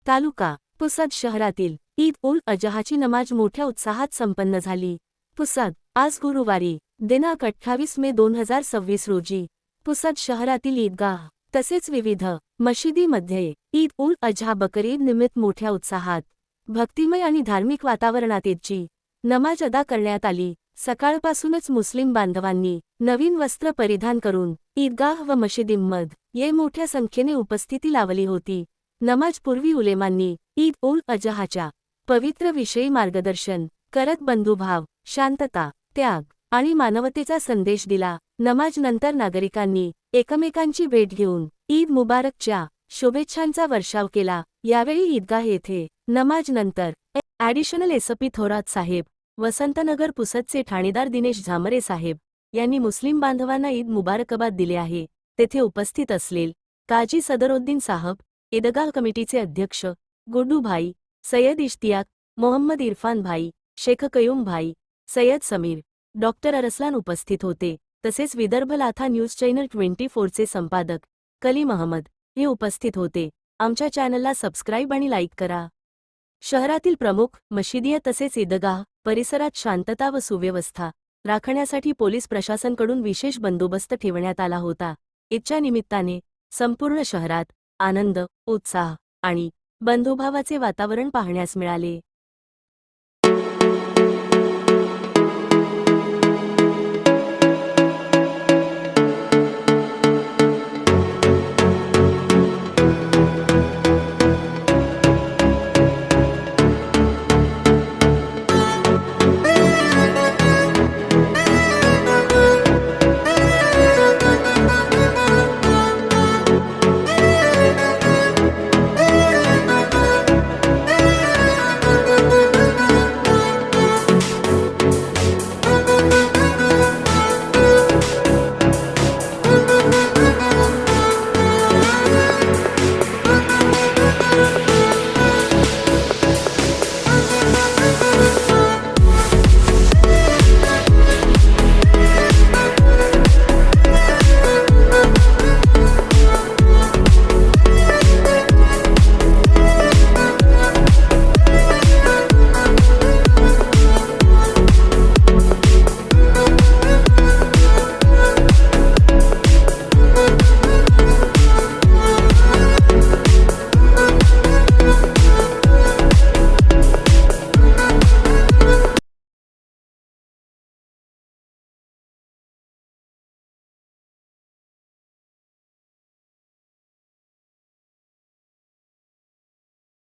तालुका पुसद शहरातील ईद उल अजहाची नमाज मोठ्या उत्साहात संपन्न झाली। पुसद आज गुरुवारी दिनांक 28 मे 2026 रोजी पुसद शहरातील ईदगाह तसेच विविध मशिदीमध्ये ईद उल अजहा बकर ईद निमित्त मोठ्या उत्साहात भक्तिमय आणि धार्मिक वातावरणात ईदची नमाज अदा करण्यात आली। सकाळपासूनच मुस्लिम बांधवांनी नवीन वस्त्र परिधान करून ईदगाह व मशिदींमध्ये मोठ्या संख्येने उपस्थिती लावली होती। नमाजपूर्वी उलेमांनी ईद उल अजहाच्या पवित्र विषयी मार्गदर्शन करत बंधुभाव, शांतता, त्याग आणि मानवतेचा संदेश दिला। नमाजनंतर नागरिकांनी एकमेकांची भेट घेऊन ईद मुबारकच्या शुभेच्छांचा वर्षाव केला। यावेळी ईदगाह येथे नमाजनंतर ॲडिशनल एसपी थोरात साहेब, वसंतनगर पुसदचे ठाणेदार दिनेश झामरे साहेब यांनी मुस्लिम बांधवांना ईद मुबारकबाद दिले आहे। तेथे उपस्थित असलेले काजी सदरुद्दीन साहब, ईदगाह कमिटीचे अध्यक्ष गुड्डू भाई, सय्यद इश्तियाक, मोहम्मद इरफान भाई, शेख कयूम भाई, सय्यद समीर, डॉक्टर अरसलान उपस्थित होते। तसेच विदर्भ लाथा न्यूज चॅनल 24 चे संपादक कलीम अहमद हे उपस्थित होते। आमच्या चॅनलला सबस्क्राईब आणि लाईक करा। शहरातील प्रमुख मशिदीय तसेच ईदगाह परिसरात शांतता व सुव्यवस्था राखण्यासाठी पोलीस प्रशासनाकडून विशेष बंदोबस्त ठेवण्यात आला होता। ईदच्या निमित्ताने संपूर्ण शहरात आनंद, उत्साह आणि बंधुभावाचे वातावरण पाहण्यास मिळाले।